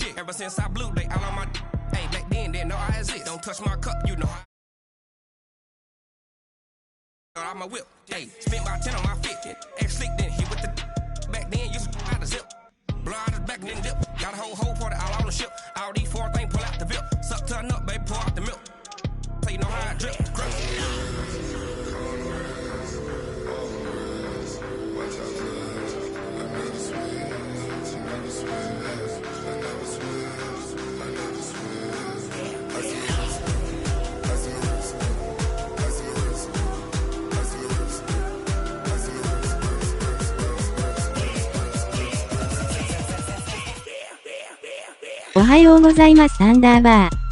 legit. Ever since I blew, they all on my. Hey, back then, didn't know I exist. Don't touch my cup, you know. On my whip, hey, spent about 10 on my fit. X slick, then hit with the. Back then, used to out the zip. Blow out his back, then dip. Got a whole party all on the ship. All these four things pull out the VIP. Suck, turn up, baby, pour out the milk. Play no high drip.おはようございますアンダーバー。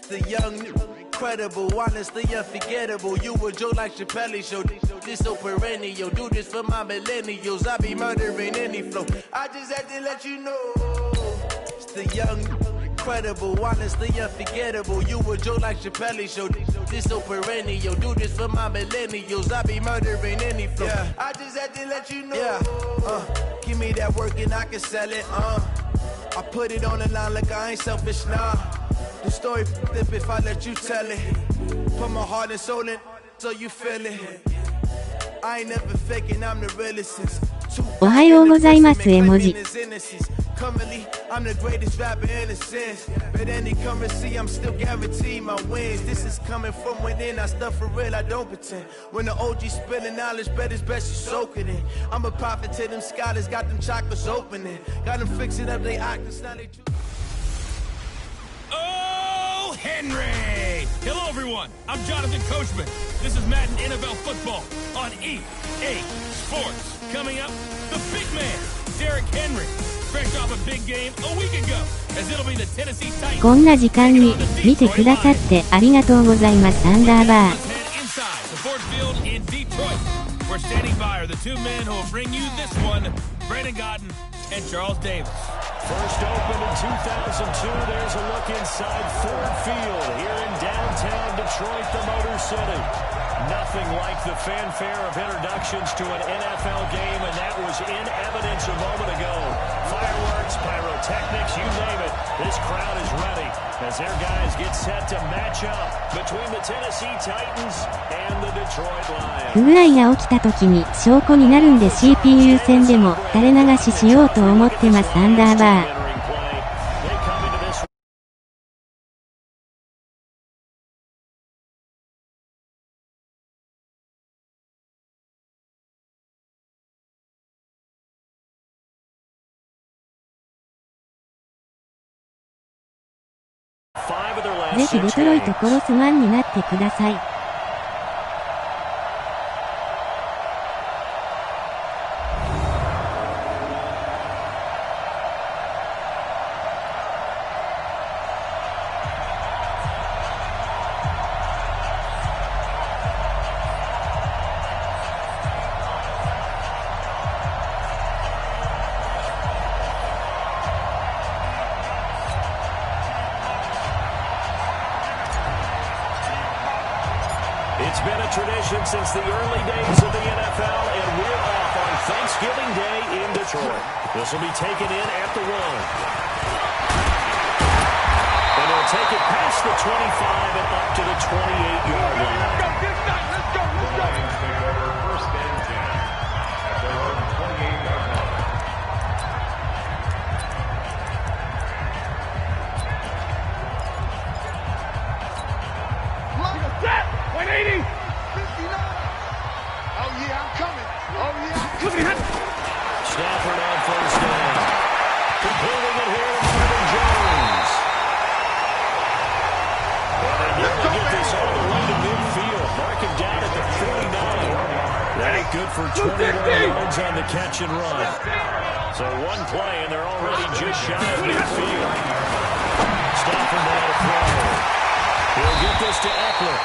The young, incredible, honestly unforgettable. You a Joe like Chappelle show. This so perennial. Do this for my millennials. I be murdering any flow. I just had to let you know. It's the young, incredible, honestly unforgettable. You a Joe like Chappelle show. This so perennial. Do this for my millennials. I be murdering any flow. Yeah. I just had to let you know. Yeah. Give me that work and I can sell it. I put it on the line like I ain't selfish, nah. The story flip if I let you tell it. Put my heart and soul in so you feel it. I ain't never faking, I'm the realest. おはようございます絵文字。Currently, I'm the greatest rapper in a sense. But any currency, I'm still guaranteed my wins. This is coming from within. I stuff for real, I don't pretend. When the OG spilling knowledge, bet it's best you soak it in. I'm a prophet to them scholars, got them chakras opening. Got them fixing up they octaves, now they Henry! Hello, everyone. I'm Jonathan Coachman. This is Madden NFL Football on EA Sports. Coming up, the big man, Derrick Henry. Fresh off a big game a week ago, as it'll be the Tennessee Titans. こんな時間に見てくださってありがとうございますアンダーバー。Inside the Ford Field in Detroit. We're standing by are the two men who will bring you this one, Brandon Gaudin and Charles Davis. First opened in 2002, there's a look inside Ford Field here in downtown Detroit, the Motor City. Nothing like the fanfare of introductions to an NFL game, and that was in evidence a moment ago. Fireworks, pyrotechnics, you name it. This crowd is ready as their guys get set to match up between the Tennessee Titans and the Detroit Lions. 不具合が起きた時に証拠になるんで CPU 戦でも垂れ流ししようと思ってますアンダーバー。ぜひデトロイト殺すマンになってください。It's been a tradition since the early days of the NFL, and we're off on Thanksgiving Day in Detroit. This will be taken in at the 1. And they'll take it past the 25 and up to the 28-yard line. Let's go. Lions take over first and 10 at their own 28-yard line. Look at that! 180! 59! Oh, yeah, I'm coming. Oh, yeah, I'm coming. Snap good for 21 yards on the catch and run. So one play, and they're already just shy of midfield. Stopping down to throw. He'll get this to Eckler.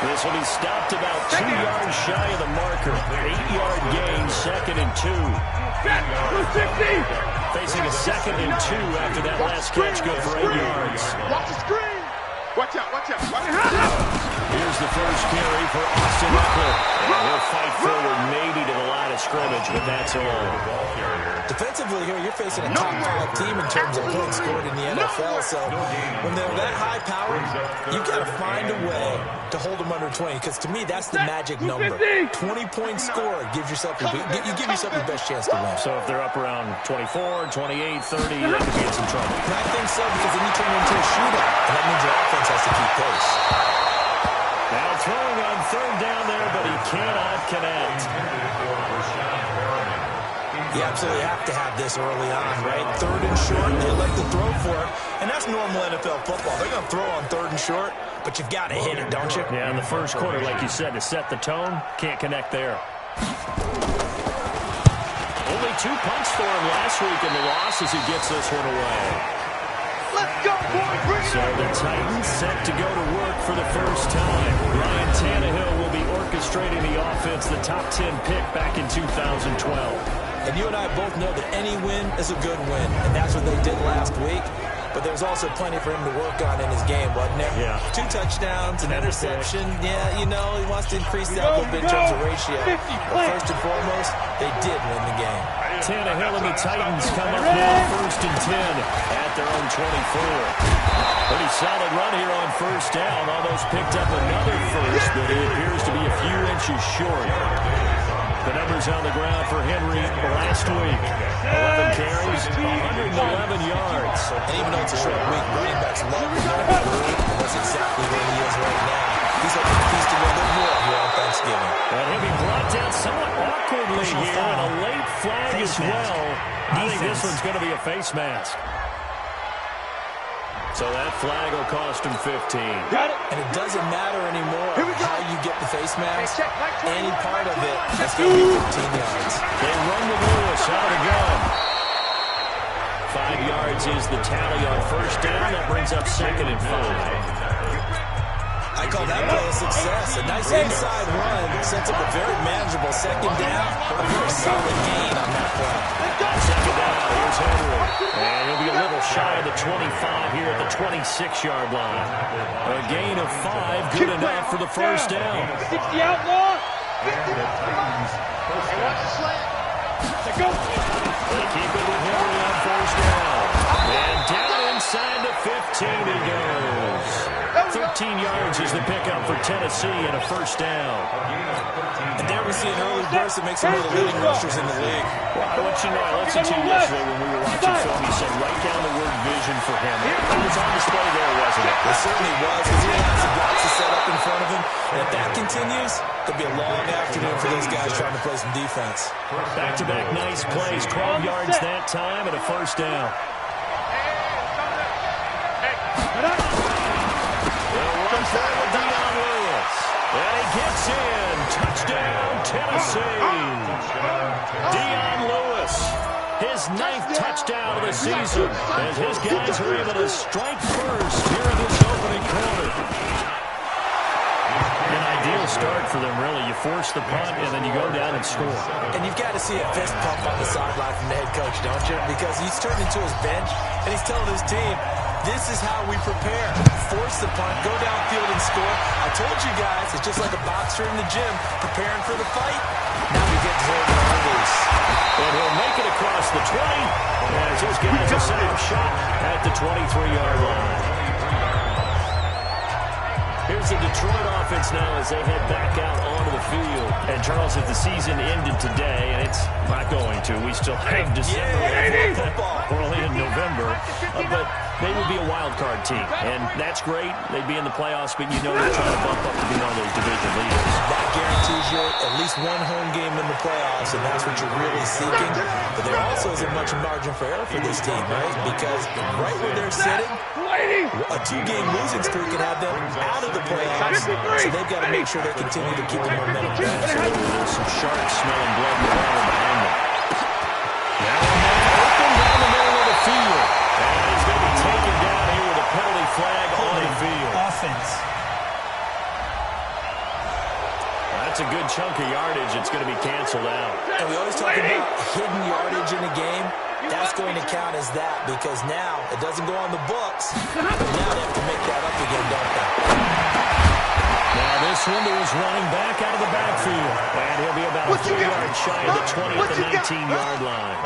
This will be stopped about 2 yards shy of the marker. 8-yard gain, 2nd and 2. Facing a 2nd and 2 after that last catch, good for 8 yards. Watch the screen. Watch out, watch out. Watch out. Here's the first carry for Austin Eckler. And he'll fight forward maybe to the line of scrimmage, but that's all. Defensively here, you're facing a top 5 team in terms of points scored in the NFL. So when they're that high powered, you've got to find a way to hold them under 20. Because to me, that's the magic number. 20-point score gives yourself you give yourself the best chance to win. So if they're up around 24, 28, 30, they could be in some trouble. And I think so, because then you turn into a shootout, and that means your offense has to keep pace. Now throwing on 3rd down there, but he cannot connect. You absolutely have to have this early on, right? 3rd and short, they like to throw for it. And that's normal NFL football. They're going to throw on 3rd and short, but you've got to hit it, don't you? Yeah, in the first quarter, like you said, to set the tone, can't connect there. Only 2 punts for him last week in the loss as he gets this one away. Let's go, boys. Bring it So the Titans set to go to work for the first time. Ryan Tannehill will be orchestrating the offense, the top 10 pick back in 2012. And you and I both know that any win is a good win, and that's what they did last week. But there's also plenty for him to work on in his game, wasn't there? Yeah. 2 touchdowns, an interception. Yeah, you know, he wants to increase that a little bit in terms of ratio. But first and foremost, they did win the game. Tannehill and the Titans come up now 1st and 10 at their own 24. Pretty solid run here on 1st down. Almost picked up another first, but he appears to be a few inches short. The numbers on the ground for Henry last week. 11 carries, 111 yards. And even though it's a short week, running backs love the number. That's exactly where he is right now. He's hoping to feast a little bit more here on Thanksgiving. And he'll be brought down somewhat awkwardly here, and a late flag as well. I think this one's going to be a face mask. So that flag will cost him 15. Got it. And it doesn't matter anymore how you get the face mask. Any part of it is going to be 15 yards. They run with Lewis out of the gun. 5 yards is the tally on 1st down. That brings up 2nd and 5. I call that play a success. A nice inside run sets up a very manageable 2nd down. A very solid gain on that play. 2nd down, here's Henry. And he'll be a little shy of the 25 here at the 26-yard line. A gain of 5, good enough for the 1st down. 60 outlaw. Hey, watch the slant. Let's go. They keep it with Henry on 1st down. And down inside the 15 he goes. 13 yards is the pickup for Tennessee and a 1st down. And there we see an early burst that makes him one of the leading rushers in the league. Well, I listened to you yesterday when we were watching film. You said write down the word vision for him. It was on display there, wasn't it? It certainly was, because he has some blocks to set up in front of him. And if that continues, there'll be a long afternoon for those guys trying to play some defense. Back-to-back nice plays. 12 yards that time and a 1st down. And he gets in. Touchdown, Tennessee. Dion Lewis, his 9th touchdown of the season, as his guys are able to strike first here in this opening quarter. An ideal start for them, really. You force the punt, and then you go down and score. And you've got to see a fist pump on the sideline from the head coach, don't you? Because he's turned into his bench, and he's telling his team, this is how we prepare. Force the punt, go downfield and score. I told you guys, it's just like a boxer in the gym preparing for the fight. Now we get to hold it on loose. And he'll make it across the 20 as his guys are set up shot at the 23-yard line. Here's the Detroit offense now as they head back out onto the field. And Charles, if the season ended today, and it's not going to, we still have December. Football. early in November, but they would be a wild card team, and that's great. They'd be in the playoffs, but you know they're trying to bump up to be one of those division leaders. That guarantees you at least one home game in the playoffs, and that's what you're really seeking. But there also isn't much margin for error for this team, right? Because right where they're sitting, a 2-game losing streak could have them out of the playoffs, so they've got to make sure they continue to keep the momentum going. There's some sharks smelling blood in the water behind them. Now open down the middle of the field, and he's going to be taken down here with a penalty flag on the field. Offense. That's a good chunk of yardage. It's going to be canceled out. And we always talk about hidden yardage in a game. That's going to count as that because now it doesn't go on the books. But now they have to make that up again, don't they? Now this window is running back out of the backfield. And he'll be about 4 yards shy of the 20 at the 19-yard line.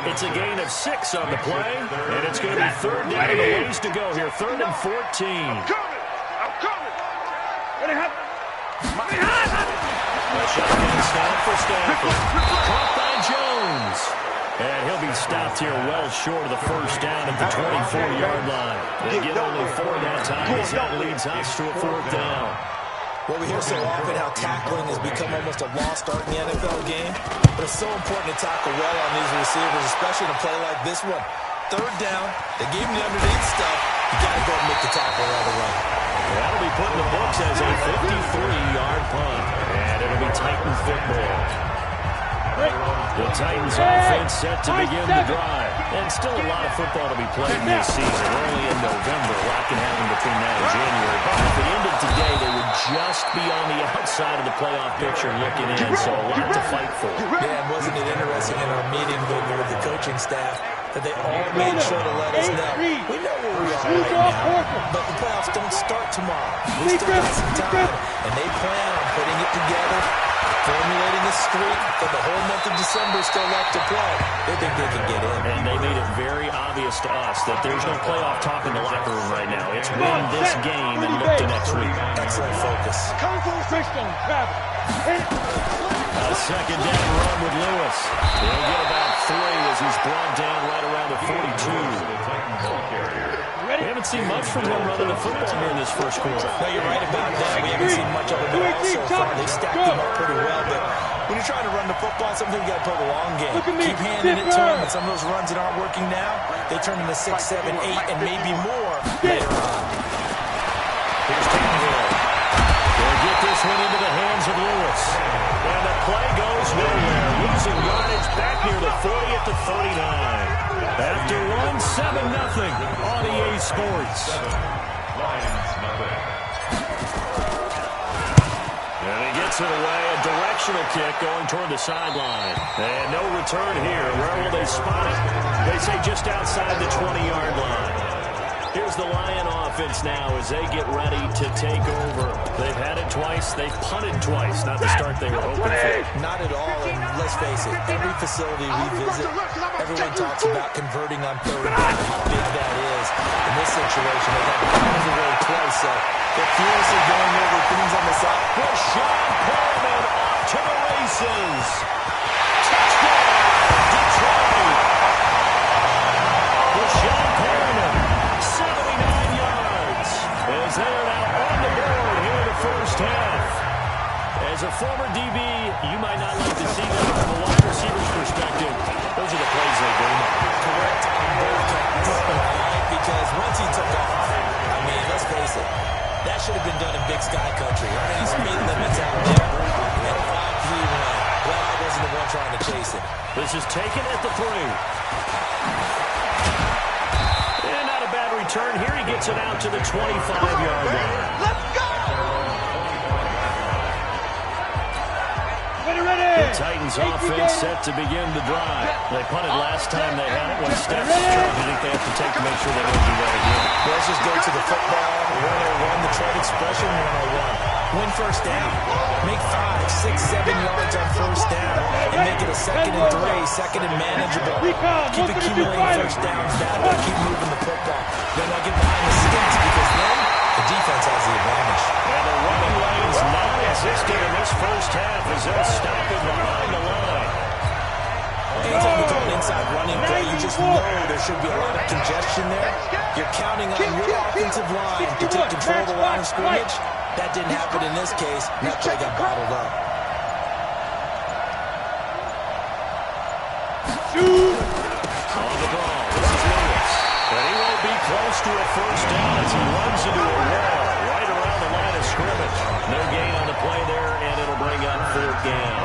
It's a gain of 6 on the play. And it's going to be 3rd down and a ways to go here. 3rd and 14. I'm coming. A shotgun snap for Stafford. Caught by Jones. And he'll be stopped here well short of the first down at the 24-yard line. They get only 4 that time as that leads us to a 4th down. Well, we hear so often how tackling has become almost a lost art in the NFL game. But it's so important to tackle well on these receivers, especially in a play like this one. 3rd down, they gave him the underneath stuff. You got to go and make the tackle right away. That'll be put in the books as a 53-yard punt. And it'll be Titan football. The Titans offense set to begin the drive. And still a lot of football to be played this season. Early in November, a lot can happen between now and January. But at the end of today, they would just be on the outside of the playoff picture looking in. So a lot to fight for. Yeah, wasn't it interesting in our meeting with the coaching staff that they all made sure to let us know. We know where we are right now, but the playoffs don't start tomorrow. We still got some time, and they plan on putting it together, formulating a streak for the whole month of December still left to play. They think they can get in. And they made it very obvious to us that there's no playoff talk in the locker room right now. It's win this game and look to next week. Excellent focus. A 2nd down run with Lewis. He'll get about 3 as he's brought down right around the 42. We haven't seen much from him running the football here in this first quarter. No, you're right about that. We haven't seen much of him at all so far. They stacked him up pretty well, but when you're trying to run the football, sometimes you got to play the long game. Keep handing it to him, and some of those runs that aren't working now, they turn into 6, 7, 8, and maybe more later on. Here's Tannehill. They'll get this one into the hands of Lewis. And the play goes nowhere. Losing yardage back near the 40 at the 39. After 7-0 on EA Sports. And he gets it away. A directional kick going toward the sideline. And no return here. Where will they spot it? They say just outside the 20-yard line. Here's the Lion offense now as they get ready to take over. They've had it twice. They've punted twice. Not the start they were hoping for. Not at all, and let's face it, every facility we visit, everyone talks about converting on 3rd down, how big that is. In this situation, they've had to punt it away twice, so they're furiously going over things on the side. Rashawn Perriman off to the races. Touchdown, Detroit. Rashawn Perriman. 79 yards as they're now on the board here in the first half. As a former DB, you might not like to see that from a wide receiver's perspective. Those are the plays they dream of. Correct on both counts, right? Because once he took off, I mean, let's face it, that should have been done in Big Sky Country. Right? Speed limits out there, and off he went. Glad I wasn't the one trying to chase it. This is taken at the 3. Return here, he gets it out to the 25-yard line. Let's go! The Titans offense set to begin the drive. They punted last time they had it. What steps do you think they have to take to make sure they don't do that again? Well, let's just go to the football 101, the trade expression 101. Win first down. Make 5, 6, 7 yards on first down. And make it a 2nd and 3, 2nd and manageable. Keep accumulating first downs that way. Keep moving the football. Then I'll get behind the sticks because then the defense has the advantage. And the running lane's non-existent in this first half as they'll stop it behind the line. Anytime you call an inside running play, you just just know there should be a lot of congestion there. You're counting on your offensive line to take control of the line of scrimmage. That didn't happen in this case. That play got bottled up. On the ball, this is Lewis. But he won't be close to a first down as he runs into a wall right around the line of scrimmage. No gain on the play there, and it'll bring up fourth down.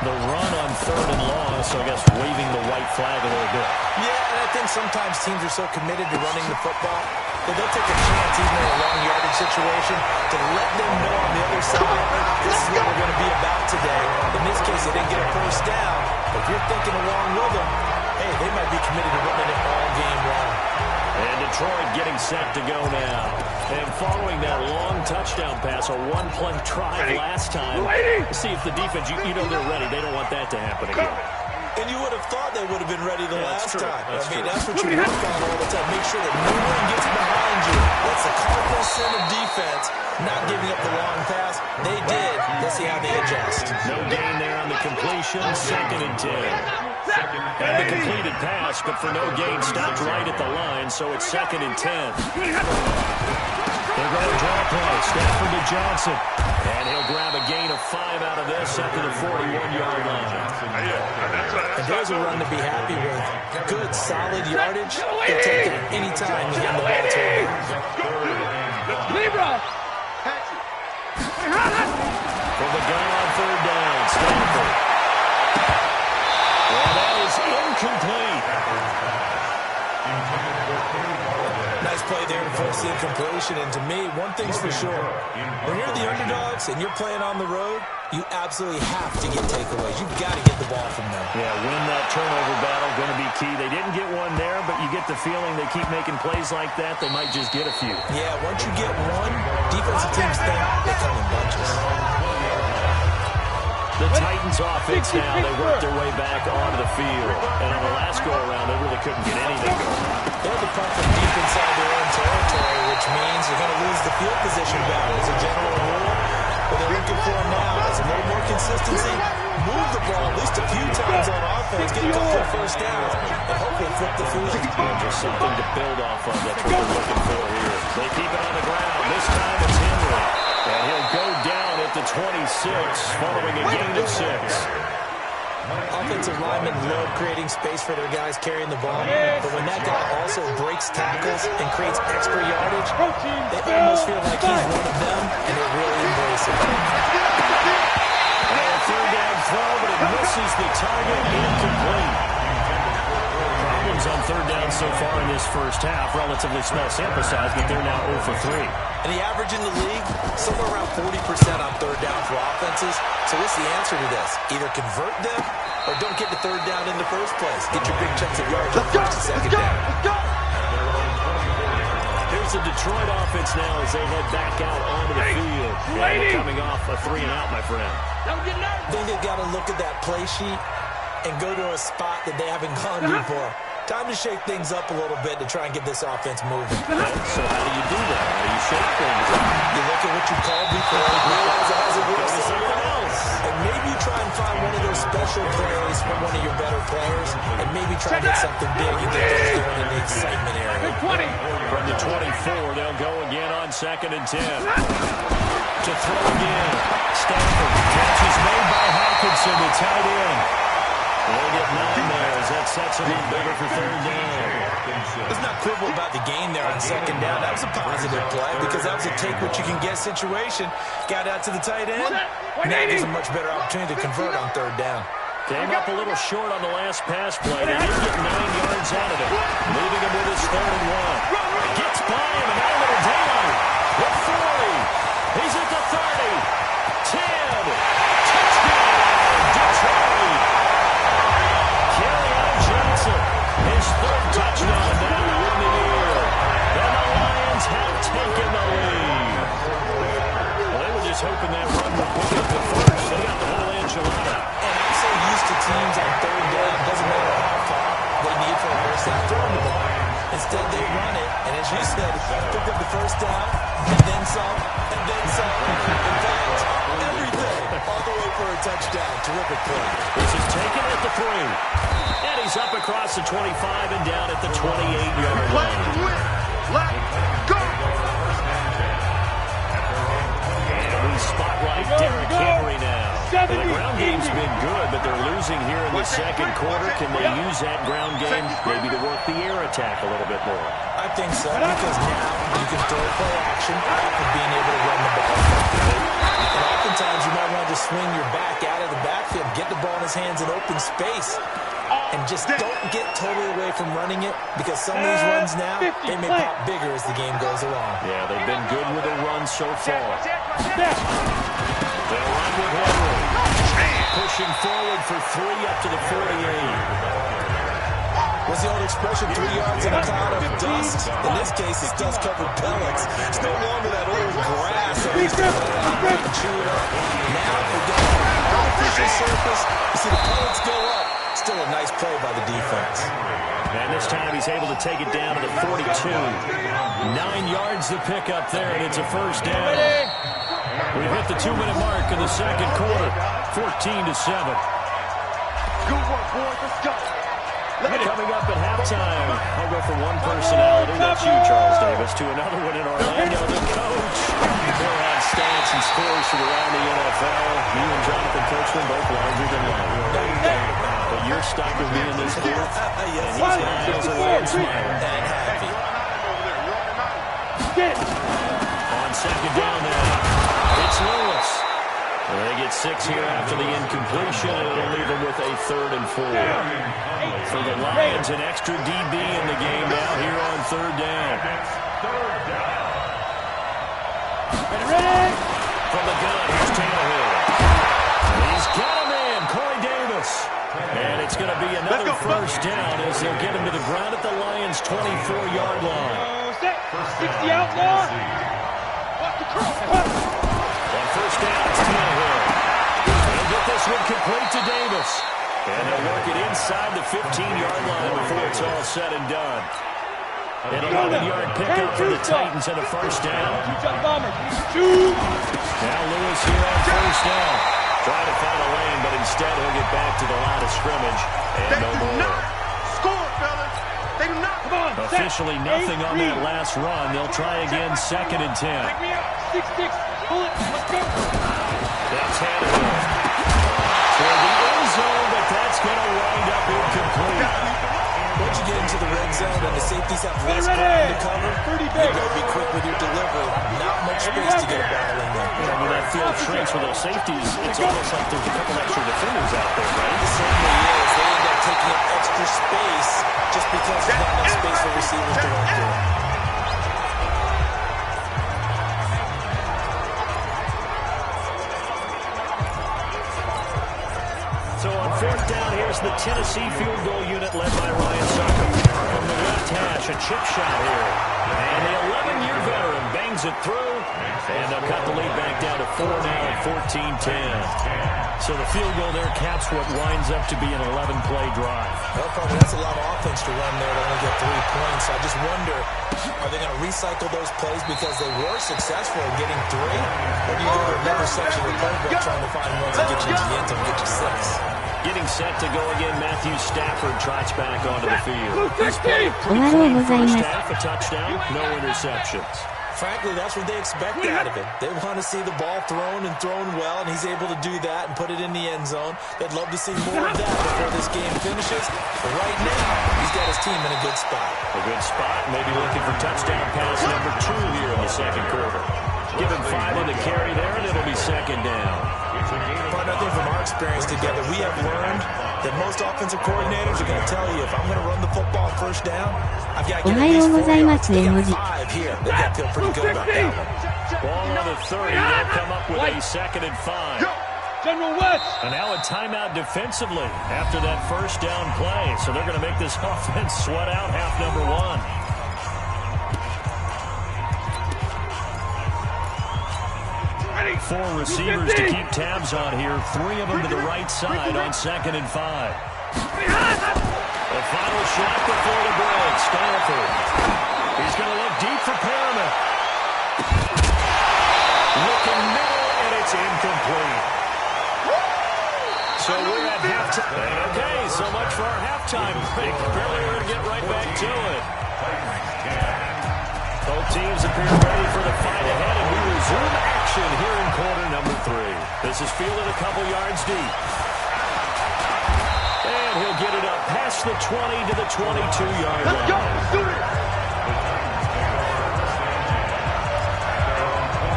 The run on third and long, so I guess waving the white flag a little bit. Yeah, and I think sometimes teams are so committed to running the football that they'll take a chance even in a long yardage situation to let them know on the other side, this is what we're going to be about today. In this case, they didn't get a first down. But if you're thinking along with them, hey, they might be committed to running it all game long. And Detroit getting set to go now. And following that long touchdown pass, a one-play drive last time. See if the defense, you know they're ready. They don't want that to happen again. And you would have thought they would have been ready the last time. That's what you work on all the time. Make sure that no one gets behind you. That's the cardinal sin of defense, not giving up the long pass. They did. Let's see how they adjust. No gain there on the completion. 2nd and 10. And the completed pass, but for no gain, stopped right at the line, so it's 2nd and 10. They're going to draw play. Stafford to Johnson. And he'll grab a gain of 5 out of this after the 41-yard line. And there's a run to be happy with. Good, solid yardage. They'll take it any time you hand the ball to him. For the gun on third down, Stafford. Well, that is incomplete. Nice play there to force the incompletion. And to me, one thing's for sure. When you're the underdogs and you're playing on the road, you absolutely have to get takeaways. You've got to get the ball from them. Yeah, win that turnover battle, going to be key. They didn't get one there, but you get the feeling they keep making plays like that, they might just get a few. Yeah, once you get one, defensive teams think they come in bunches. The Titans offense now, they work their way back onto the field. And on the last go-around, they really couldn't get anything going. They had to punt from deep inside their own territory, which means you're going to lose the field position battle as a general rule. What they're looking for now is a little more consistency, move the ball at least a few times on offense, get a couple of first downs, and hopefully flip the field. Just something to build off of. That's what they're looking for here. They keep it on the ground. This time it's Henry. And he'll go down at the 26, following a gain of 6. Offensive linemen love creating space for their guys carrying the ball, but when that guy also breaks tackles and creates extra yardage, they almost feel like he's one of them, and they really embrace it. And a third down throw, but it misses the target, incomplete. Problems on third down so far in this first half, relatively small sample size, but they're now 0 for 3. And the average in the league, somewhere around 40% on third down for offenses. So what's the answer to this? Either convert them or don't get the third down in the first place. Get your big chunks of yards on first and second down. Here's the Detroit offense now as they head back out onto the field. And coming off a 3-and-out, my friend. I think they've got to look at that play sheet and go to a spot that they haven't gone before. Time to shake things up a little bit to try and get this offense moving. So how do you do that? How do you shake things up? You look at what you called before, realize it hasn't worked something else. And maybe you try and find one of those special plays from one of your better players, and maybe try to get something big and get those going in the excitement area. From the 24, they'll go again on 2nd and 10. To throw again. Stafford. Catch is made by Hawkinson, the tight end. They'll get 9 there as that sets them up better for third down. Let's not quibble about the gain there on second down. That was a positive play because that was a take-what-you-can-get situation. Got out to the tight end. Now gives a much better opportunity to convert on third down. Came up a little short on the last pass play. They did get 9 yards out of it, leaving him with his 3rd and 1. Gets by him, and now a little daylight. With 40. He's at the 30. 10. Touchdown, Detroit. Johnson, his 3rd touchdown down on the year. And the Lions have taken the lead. Well, they were just hoping that run would pick up the first. They got the whole enchilada. And I'm so used to teams on third down. It doesn't matter how far they need for a first down, throwing the ball. Instead, they run it, and as you said, pick up the first down, and then some, and then some. In fact, everything, all the way for a touchdown. Terrific play. This is taken at the 3. And he's up across the 25 and down at the 28-yard line. Let's go! And we spotlight Derrick Henry now. The ground game's been good, but they're losing here in the second quarter. Can they use that ground game maybe to work the air attack a little bit more? I think so, because now you can throw play action after being able to run the ball effectively. And oftentimes you might want to just swing your back out of the backfield, get the ball in his hands in open space, and just don't get totally away from running it, because some of these runs now, they may pop bigger as the game goes along. Yeah, they've been good with the run so far. They'll run with Henry. Pushing forward for 3 up to the 48. What's the old expression, 3 yards in a cloud of dust? In this case, it's dust-covered pellets. It's no longer that old grass that used to lay out and chew it up. Now, forget it. Artificial surface, you see the pellets go up. Still a nice play by the defense. And this time he's able to take it down to the 42. 9 yards to pick up there, and it's a first down. We've hit the 2-minute mark in the second quarter. 14-7. Good work, boys. Let's go. Coming up at halftime, I'll go from one personality, that's you, Charles Davis, to another one in Orlando, the coach. He'll have stats and scores from around the NFL. You and Jonathan Coachman both larger than life. But you're stuck with me in this booth, and he's miles away and smiling. And happy. On second down now, it's Lewis. They get 6 here after the incompletion, and it'll leave them with a 3rd and 4. For the Lions, an extra DB in the game now here on 3rd down. From the gun, here's Tannehill. He's got him in, Corey Davis. And it's going to be another first down as they'll get him to the ground at the Lions' 24-yard line. 60 outlaw. On first down, it's Tannehill. They'll get this one complete to Davis. And they'll work it inside the 15-yard line before it's all said and done. An 11-yard pickup for the Titans and a first down. Now Lewis here on first down. Trying to find a lane, but instead he'll get back to the line of scrimmage. And no more. Score, fellas. They do not. Come on. Officially nothing on that last run. They'll try again, 2nd and 10. That's Tannehill. For the end zone, but that's going to wind up incomplete. Once you get into the red zone and the safeties have less ground to cover, you got to be quick with your delivery. Not much space to get a ball in there. Yeah, when that field shrinks with those safeties, it's almost like there's a couple extra defenders out there, right? It certainly is. They end up taking up extra space just because there's not enough space for receivers to run through. So on 4th down, here's the Tennessee field goal unit led by Ryan Sucker. From the left hash, a chip shot here. And the 11-year veteran bangs it through. And they'll cut the lead back down to 4 now at 14-10. So the field goal there caps what winds up to be an 11-play drive. Well, probably that's a lot of offense to run there to only get 3 points. I just wonder, are they going to recycle those plays because they were successful in getting 3? Or do you go to another section of the playbook trying to find ones that get you into the end zone and get you 6? Getting set to go again, Matthew Stafford trots back onto the field. He's played a おはようございます。 half, a touchdown, no interceptions. Frankly, that's what they expect out of him. They want to see the ball thrown and thrown well, and he's able to do that and put it in the end zone. They'd love to see more of that before this game finishes. But right now, he's got his team in a good spot. A good spot, maybe looking for touchdown pass number 2 here in the second quarter. Give him 5 on the carry there, and it'll be 2nd down. But I think from our experience together, we have learned that most offensive coordinators are going to tell you, if I'm going to run the football first down, I've got to get at least 4 yards. They got 5 here. They've got to feel pretty good about that one. Ball on the 30. They'll come up with a 2nd and 5. General West. And now a timeout defensively after that first down play. So they're going to make this offense sweat out half number 1. 4 receivers to keep tabs on here. 3 of them to the right side on 2nd and 5. The final shot before the break. Stanford. He's going to look deep for Perriman. Looking middle, and it's incomplete. Okay, so much for our halftime break. Apparently we're going to get right back to it. Both teams appear ready for the fight ahead, and we resume action here in quarter number 3. This is fielded a couple yards deep. And he'll get it up past the 20 to the 22-yard line.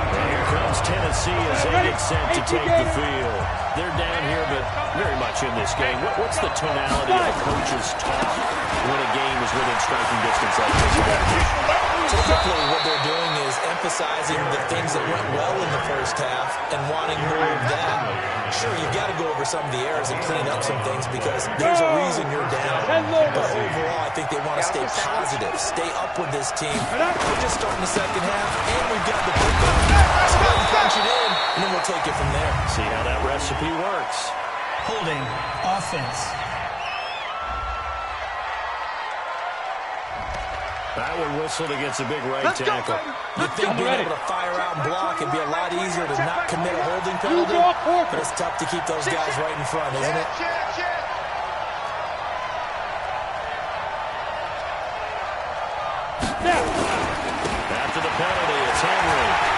And here comes Tennessee as they get set to take the field. They're down here, but very much in this game. What's the tonality of a coach's talk when a game is within striking distance like this? Typically, what they're doing is emphasizing the things that went well in the first half and wanting more of that. Sure, you've got to go over some of the errors and clean up some things because there's a reason you're down. But overall, I think they want to stay positive, stay up with this team. We're just starting the second half, and we've got the pickup. So let them punch it in, and then we'll take it from there. See how that recipe works. Holding offense. That one whistled against a big right tackle. You'd think being able to fire out and block would be a lot easier to not commit a holding penalty, but it's tough to keep those guys right in front, isn't it? After the penalty, it's Henry.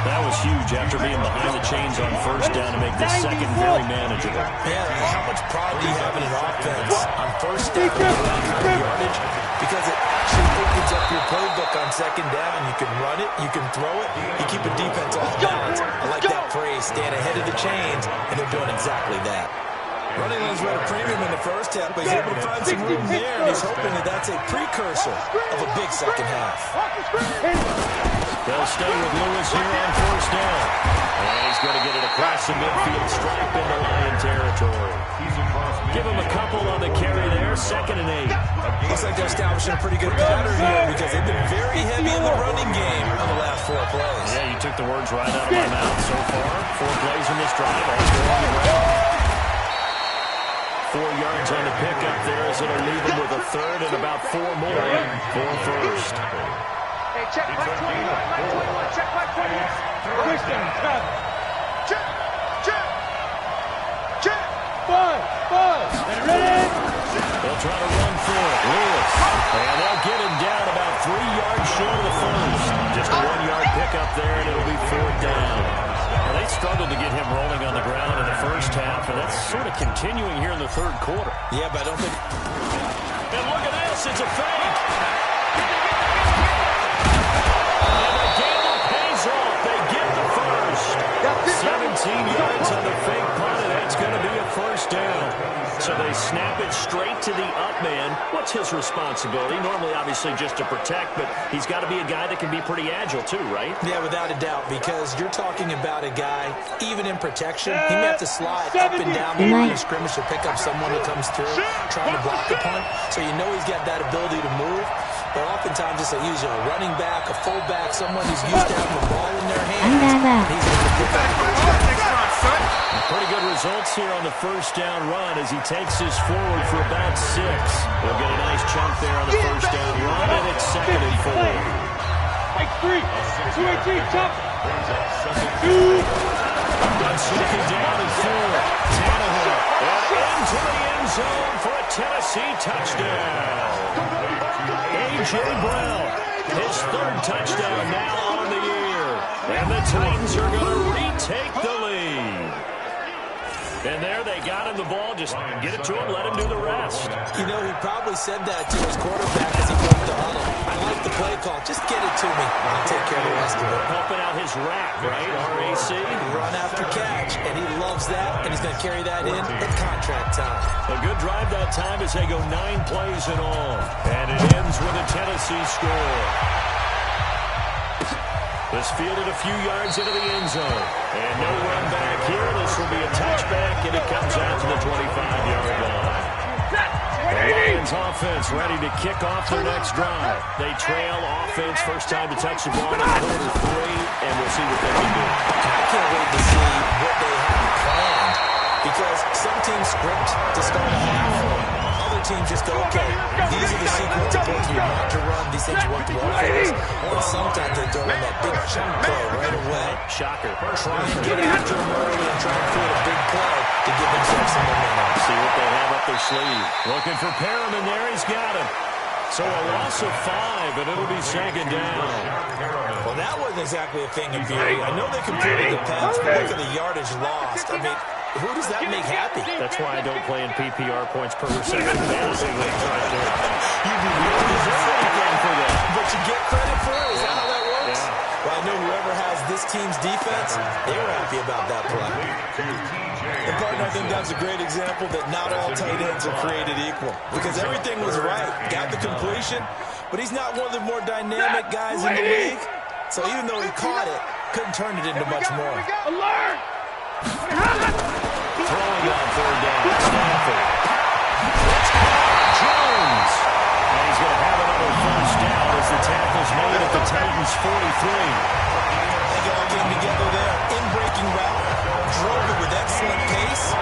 That was huge after being behind the chains on first down to make this second very manageable. Man, how much pride do you have in an offense on first down and that kind of yardage? Because it actually opens up your playbook on second down. You can run it, you can throw it, you keep a defense off balance. I like that phrase, stand ahead of the chains, and they're doing exactly that. Running lanes were at a premium in the first half, but he's able to find some room there, and he's hoping that that's a precursor of a big second half. They'll stay with Lewis here on first down. And he's going to get it across the midfield stripe into Lion territory. Give him a couple on the carry there, 2nd and 8. Looks like they're establishing a pretty good pattern here because they've been very heavy in the running game on the last 4 plays. Yeah, you took the words right out of my mouth so far. 4 plays in this drive, all four on the ground. 4 yards on the pickup there as it'll leave him with a third and about 4 more for first. Hey, check back 21, check back 21. Christian, check. Ready? They'll try to run for it. Lewis. And they'll get him down about 3 yards short of the first. Just a 1-yard pickup there, and it'll be 4th down. Well, they struggled to get him rolling on the ground in the first half, and that's sort of continuing here in the third quarter. Yeah, but I don't think... And look at this. It's a fake. And the gamble pays off. They get the first. 17 yards on the fake punt, and that's going to be a first down. So they snap it straight to the up man. What's his responsibility? Normally, obviously, just to protect, but he's got to be a guy that can be pretty agile too, right? Yeah, without a doubt, because you're talking about a guy, even in protection, he may have to slide up and down the line of scrimmage to pick up someone who comes through, trying to block the punt. So you know he's got that ability to move. But oftentimes it's usually a running back, a fullback, someone who's used to having the ball in their hands. He's able to get that. Pretty good results here on the first down run as he takes us forward for about 6. He'll get a nice chunk there on the first down run, and it's 2nd and 4. Take 3, 2-18, chop. Second down and 4. Tannehill into the end zone for a Tennessee touchdown. A.J. Brown, his 3rd touchdown now on the year. And the Titans are going to retake the lead. And there they got him the ball. Just get it to him, let him do the rest. You know, he probably said that to his quarterback as he broke the huddle. I like the play call. Just get it to me. I'll take care of the rest of it. Helping out his rack, right? RAC. Run after catch. And he loves that. And he's going to carry that in at contract time. A good drive that time as they go 9 plays in all. And it ends with a Tennessee score. This fielded a few yards into the end zone. And no run back here. This will be a touchback, and it comes out to the 25-yard line. The Lions offense ready to kick off their next drive. They trail offense, first time to touch the ball in quarter 3, and we'll see what they can do. I can't wait to see what they have planned. Because some teams script to start a half. Other teams just go, okay, these are the sequence of plays we want to run. These things work well for us. But sometimes they throw in that big chunk play right away. Shocker. Try and get after him early and try and create a big play to give themselves some momentum. See what they have up their sleeve. Looking for Perriman there. He's got him. So a loss of 5, and it'll be second down. Well, that wasn't exactly a thing of beauty. I know they completed the pass, but look at the yardage lost. I mean, who does that make happy? That's why I don't play in PPR points per reception fantasy leagues right there. You don't deserve anything for that. But you get credit for it? Is that how that works? Yeah. Well, I know whoever has this team's defense, they were happy about that play. And partner, I think that's a great example that not all tight ends are created equal. Because everything was right. Got the completion, but he's not one of the more dynamic guys in the league. So even though he caught it, couldn't turn it into much more. Alert! Throwing on third down. Stanford. Jones. And he's going to have another first down as the tackle's made at the Titans 43. They all came together there. In-breaking route. Drove it with excellent pace.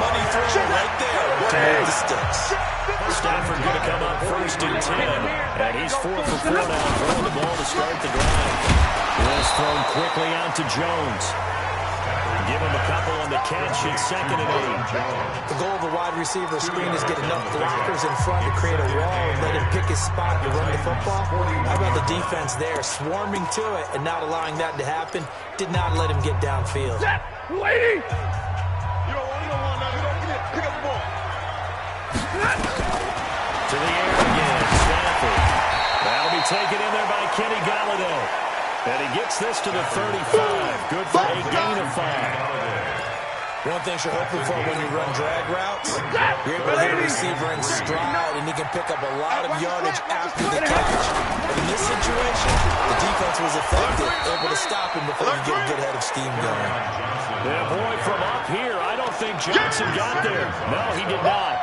Money throw right there. What the sticks. Stafford going to come up first and 10. And he's 4 for 4 now, throwing the ball to start the drive. This thrown quickly out to Jones. Give him a couple on the catch at 2nd and 8. The goal of a wide receiver screen is get enough blockers in front to create a wall and let him pick his spot to run the football. How about the defense there, swarming to it and not allowing that to happen? Did not let him get downfield. Lady! You don't want that. You don't get it. Pick up the ball. To the air again, Stafford. That'll be taken in there by Kenny Galladay. And he gets this to the 35. Good for a gain of 5. One thing you're hoping for when you run drag routes, you're able to hit a receiver in stride, and he can pick up a lot of yardage after the catch. But in this situation, the defense was effective, able to stop him before you get a good head of steam going. Yeah, boy, from up here, I don't think Johnson got there. No, he did not.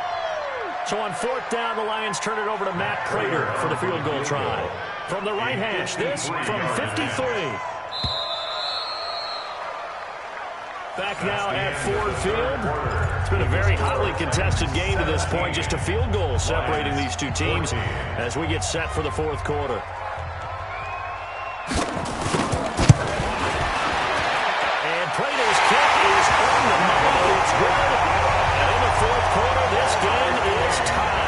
So on 4th down, the Lions turn it over to Matt Prater for the field goal try. From the right hash, this from 53. Back now at Ford Field. It's been a very hotly contested game to this point. Just a field goal separating these two teams as we get set for the 4th quarter. And Prater's kick is on the money. It's good. And in the 4th quarter, this game is tied.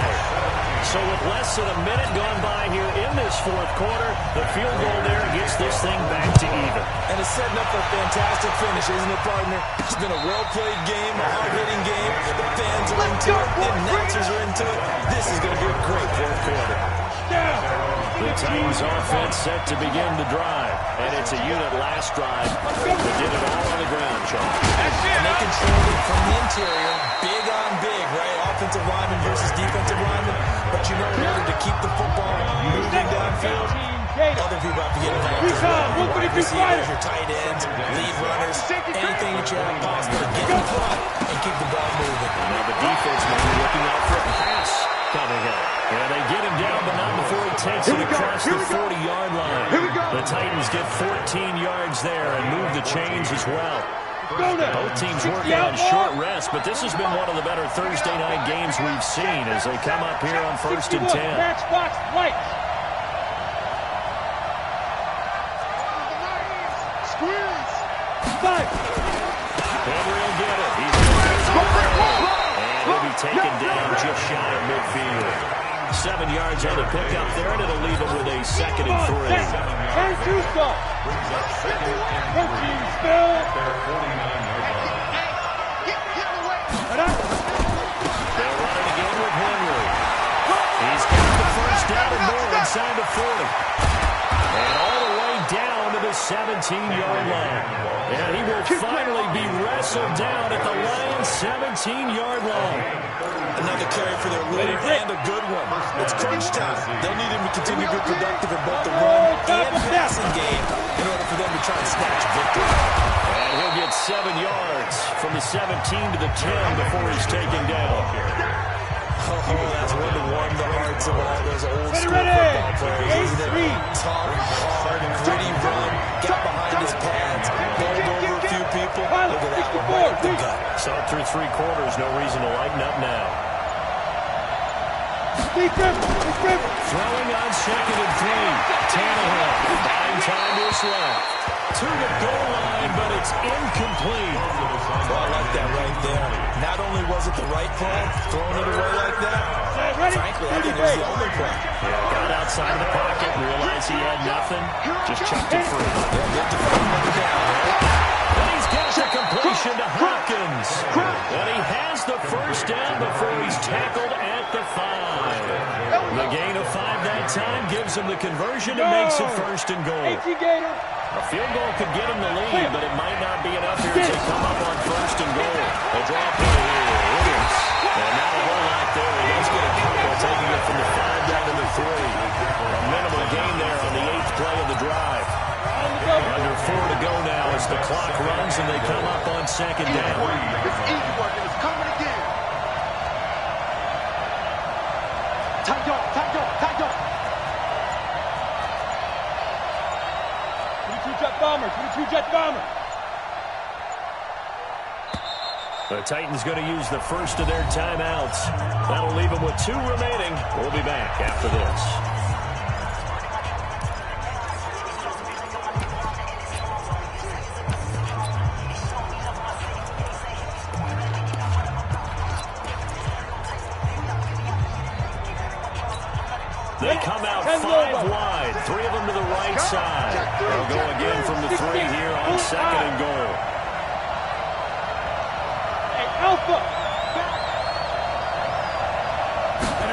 So with less than a minute gone by here in this 4th quarter, the field goal there gets this thing back to even. And it's setting up a fantastic finish, isn't it, partner? It's been a well-played game, a hard-hitting game. The fans are into it. The announcers are into it. This is going to be a great 4th quarter. The Titans offense set to begin the drive. And it's a unit last drive that did it all on the ground, Charles. And they controlled it from the interior. Big on big, right? Offensive lineman versus defensive lineman. But you know, in order to keep the football moving downfield, other people have to get involved as well. Your wide receivers, your tight ends, lead runners, anything that you have possible to get in front and keep the ball moving. Now the defense might be looking out for a pass coming up. And they get him down, but not before he takes it across the 40-yard line. The Titans get 14 yards there and move the chains as well. Both teams working on short rest, but this has been one of the better Thursday night games we've seen as they come up here on 1st and 10. Matchbox right. Squeeze. Five. Henry will get it. He's and he'll be taken down just shy of midfield. 7 yards on the pickup there, and it'll leave him with a 2nd and 3. And 2 stop. 13 still. They'll run it again with Henry. He's got the first down and more inside the 40. And all the way down to the 17-yard line. And he will finally be wrestled down at the Lions' 17-yard line. Another carry for their lead and a good one. It's crunch time. They'll need him to continue to be productive in both the run and passing game in order for them to try and snatch victory. And he'll get 7 yards from the 17 to the 10 before he's taken down. Oh, that's one to warm the hearts of all those old school football players, isn't it? Tough, hard, gritty run, got behind his pads, bowled over a few people. Look at that one, right up the gut. So through 3 quarters, no reason to lighten up now. Throwing on 2nd and 3. Tannehill buying time to his left. To the goal line It's incomplete. Well, I like that right there. Not only was it the right play, throwing it away like that, frankly, I think it was the only play. Got outside of the pocket, realized he had nothing, just chucked it free. Good to find him down. And he's got the completion to Hopkins. And he has the first down before he's tackled at the 5. The gain of 5 that time gives him the conversion and makes it first and goal. A field goal could get him the lead, but it might not be enough here as they come up on first and goal. A draw play here. Williams. And not a whole lot there. He does get a couple, taking it from the 5 down to the 3. A minimal gain there on the 8th play of the drive. Under 4 to go now as the clock runs and they come up on second down. It's easy work and it's coming again. Tight up. 22 Jet Bomber. The Titans going to use the first of their timeouts. That'll leave them with 2 remaining. We'll be back after this. They come out 5 wide, 3 of them to the right side. They'll go again from the 3 here on second and goal. Hey, Alpha!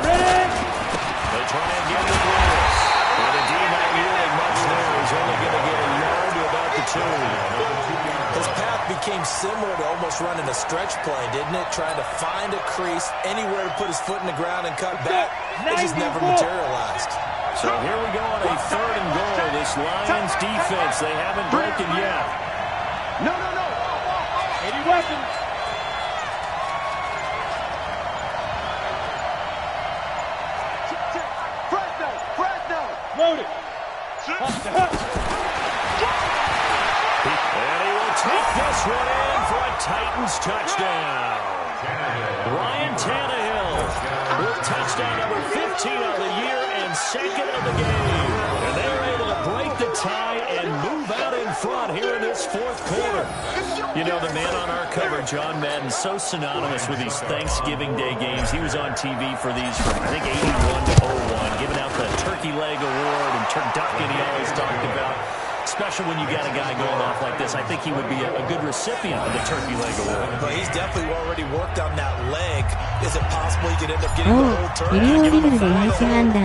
Ready? They try and get the Lewis. But the D not yielding much there. He's only going to get a yard to about the 2. His path became similar to almost running a stretch play, didn't it? Trying to find a crease, anywhere to put his foot in the ground and cut back. It just never materialized. So here we go on a third and goal. This Lions defense, they haven't broken yet. No. 80 weapons. Fresno. Loaded. And he will take this one in for a Titans touchdown. Ryan Tannehill with touchdown number 15 of the year and second of the game. And they were able to break the tie and move out in front here in this 4th quarter. You know, the man on our cover, John Madden, so synonymous with these Thanksgiving Day games. He was on TV for these from, I think, 81 to 01, giving out the Turkey Leg Award and Turducken he always talked about. Especially when you got a guy going off like this. I think he would be a good recipient of the Turkey Leg Award. But he's definitely already worked on that leg. Is it possible he could end up getting the whole turkey?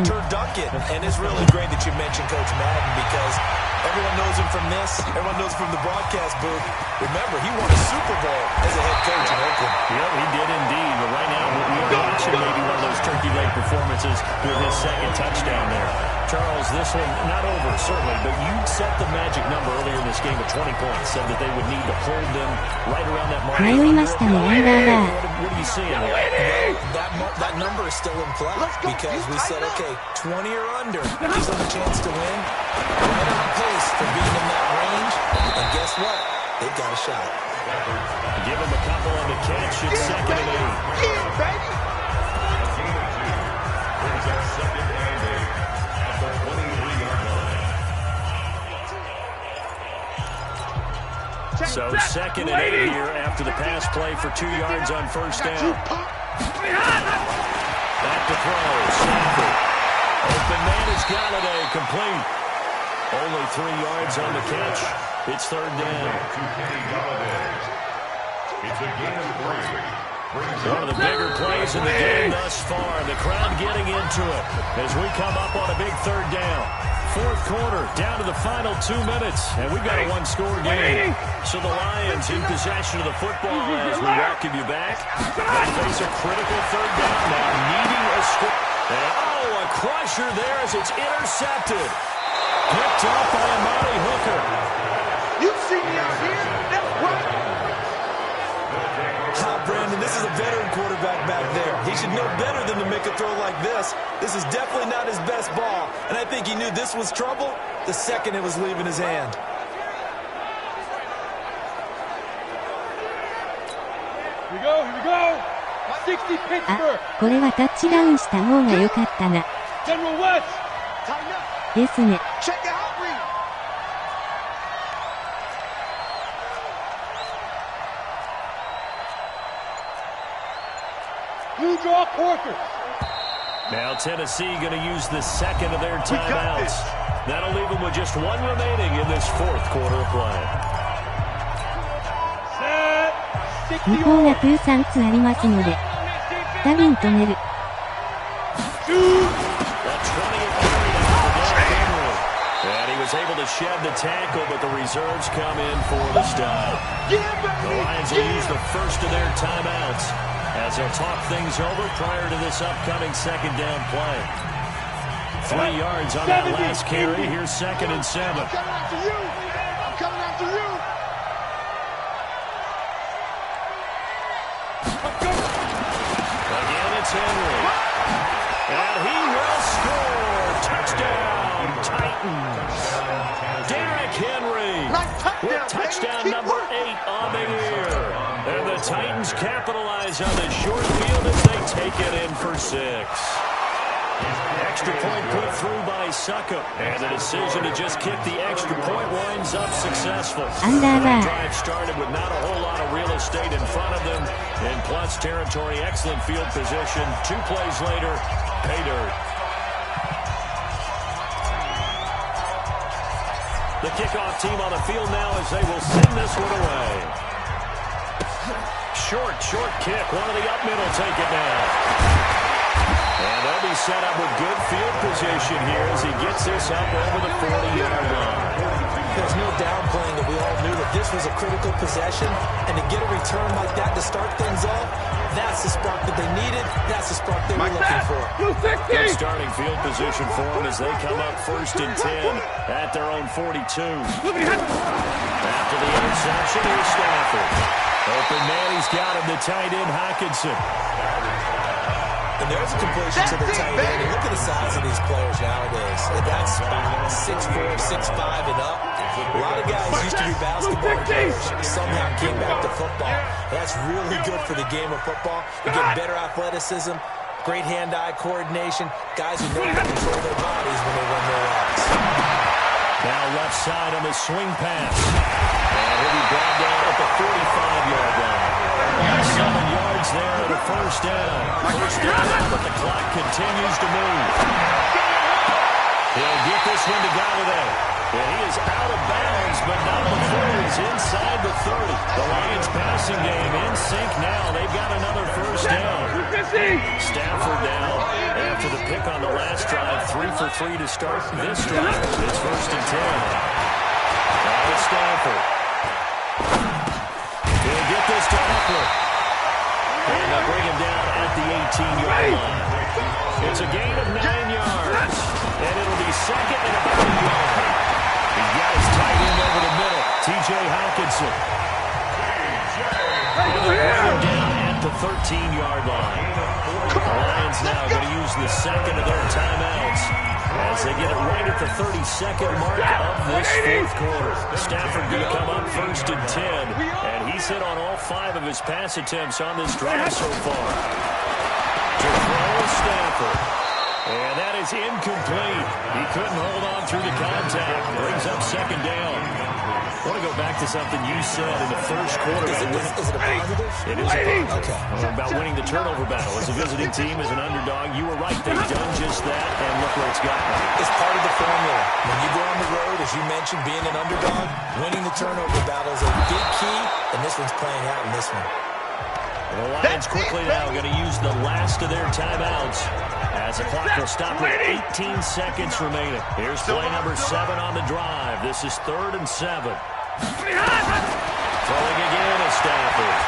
Turducken. And it's really great that you mentioned Coach Madden because everyone knows him from this. Everyone knows him from the broadcast booth. Remember, he won a Super Bowl as a head coach in Oakland. Yeah, he did indeed. But right now, we're watching maybe one of those turkey leg performances with his second touchdown there. Charles, this one, not over, certainly, but you set the magic number earlier in this game of 20 points, said that they would need to hold them right around that mark. What are you seeing there? That number is still in play because we said, okay, 20 or under, gives them a chance to win. Right on pace for being in that range, and guess what? They've got a shot. Give them a couple on the catch, it's second and 8. Yeah, baby! So second and 8 here after the pass play for 2 yards on first down. Back to throw. Sanford. Open man is Galladay. Complete. Only 3 yards on the catch. It's third down. It's a gain of 3. One of the bigger plays in the game thus far. The crowd getting into it as we come up on a big third down. 4th quarter, down to the final 2 minutes, and we've got a 1-score game. So the Lions in possession of the football as we welcome you back. They face a critical third down now, needing a score. And a crusher there as it's intercepted. Picked up by Amari Hooker. You see me out here? That's right. Brandon, this is a veteran quarterback back there. He should know better than to make a throw like this. This is definitely not his best ball, and I think he knew this was trouble the second it was leaving his hand. Here we go. 60 Pittsburgh. これはタッチダウンした方が良かったな。 General West. ですね。Check out read. You draw quarters. Now Tennessee going to use the second of their timeouts. That'll leave them with just one remaining in this fourth quarter of play. 向こうがプーサンツありますので、ダビン止める。And he was able to shed the tackle, but the reserves come in for the stop. The Lions will use the first of their timeouts as they'll talk things over prior to this upcoming second down play. 3 yards on that last carry. Here's 2nd and 7. I'm coming after you. I'm coming after you. Again, it's Henry. And he will score. Touchdown, Titans. Derrick Henry with touchdown number 8 on the year. And the Titans capitalize on the short field as they take it in for 6. Extra point put through by Succop. And the decision to just kick the extra point winds up successful. The drive started with not a whole lot of real estate in front of them. In plus territory, excellent field position. 2 plays later, pay dirt. The kickoff team on the field now as they will send this one away. Short kick. One of the up middle take it now. And they'll be set up with good field position here as he gets this up over the 40-yard line. There's no downplaying that we all knew that this was a critical possession, and to get a return like that to start things off, that's the spark that they needed. That's the spark they were looking for. Good starting field position for them as they come up 1st and 10 at their own 42. After the interception, here's Stafford. Open man, he's got him, the tight end, Hockenson. And there's a completion to the tight end. And look at the size of these players nowadays. At that spot, 6'4", 6'5", and up. A lot of guys used to be basketball players. Somehow came back to football. That's really good for the game of football. You get better athleticism, great hand-eye coordination. Guys who know how to control their bodies when they run their routes. Now left side on the swing pass. And he'll be brought down at the 45-yard line. 7 yards there at a first down. First down, but the clock continues to move. He'll get this one to Galladay. And he is out of bounds, but not before he's inside the 30. The Lions passing game in sync now. They've got another first down. Stafford now, after the pick on the last drive, 3 for 3 to start this drive. It's 1st and 10. Now it's Stafford. He'll get this to Eckler. And they'll bring him down at the 18-yard line. It's a gain of 9 yards. And it'll be 2nd and about a yard. He's got his tight end over the middle, T.J. Hockenson. And they'll bring him down at the 13-yard line. The Lions now going to use the second of their timeouts as they get it right at the 32nd mark of this fourth quarter. Stafford going to come up 1st and 10, and he's hit on all 5 of his pass attempts on this drive so far. To throw Stafford. And that is incomplete. He couldn't hold on through the contact. Brings up 2nd down. I want to go back to something you said in the first quarter. Is it a positive? It is a positive. Okay. About winning the turnover battle. As a visiting team, as an underdog, you were right. They've done just that, and look where it's gotten. It's part of the formula. When you go on the road, as you mentioned, being an underdog, winning the turnover battle is a big key, and this one's playing out in this one. The Lions quickly now going to use the last of their timeouts as the clock will stop with 18 seconds remaining. Here's play number 7 on the drive. This is 3rd and 7. Throwing again is Stafford.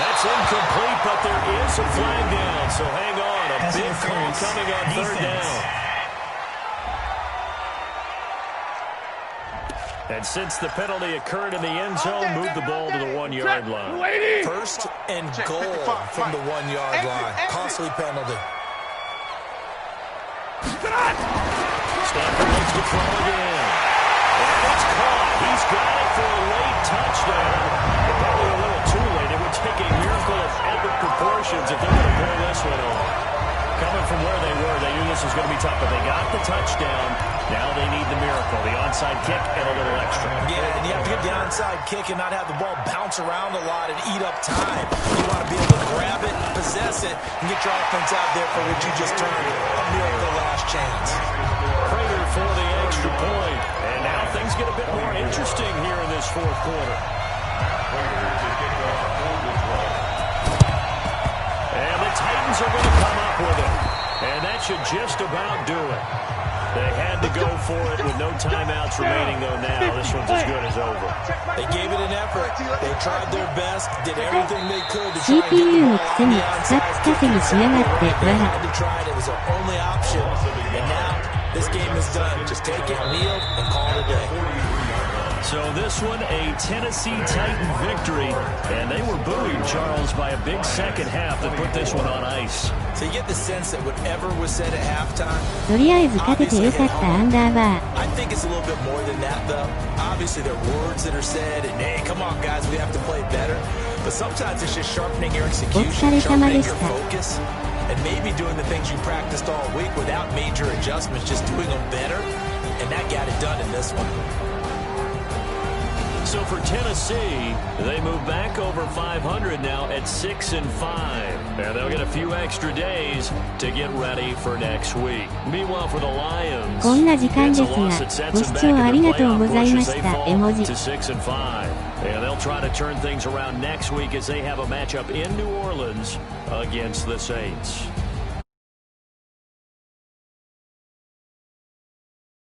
That's incomplete, but there is a flag down, so hang on. A big call coming on 3rd down. And since the penalty occurred in the end zone, move the ball to the 1-yard line. 1st and goal from the 1-yard line. Costly penalty. Stafford looks to throw again. And it's caught. He's got it for a late touchdown. But probably a little too late. It would take a miracle of epic proportions if they're going to pull this one off. Coming from where they were, they knew this is going to be tough, but they got the touchdown. Now they need the miracle, the onside kick and a little extra. Yeah, and you have to get the onside kick and not have the ball bounce around a lot and eat up time. You want to be able to grab it, possess it, and get your offense out there for what you just termed a miracle last chance. Prater for the extra point. And now things get a bit more interesting here in this fourth quarter. And the Titans are going to come up with it. And that should just about do it. They had to go for it with no timeouts remaining, though now. This one's as good as over. They gave it an effort. They tried their best, did everything they could to try and get the CPU のballくせにスタッツ稼ぎしやがって They わ had ら to try it. It was their only option. And now, this game is done. Just take it, kneel, and call it a day. So this one, a Tennessee Titan victory. And they were buoyed, Charles, by a big second half that put this one on ice. So you get the sense that whatever was said at halftime, とりあえず勝ててよかったアンダーバー I think it's a little bit more than that, though. Obviously, there are words that are said, and hey, come on, guys, we have to play better. But sometimes it's just sharpening your execution, sharpening your focus, and maybe doing the things you practiced all week without major adjustments, just doing them better. And that got it done in this one. So for Tennessee, they move back over 500 now at 6-5. And they'll get a few extra days to get ready for next week. Meanwhile, for the Lions, こんな時間ですが、ご視聴ありがとうございました。絵文字。to 6-5. And they'll try to turn things around next week as they have a matchup in New Orleans against the Saints.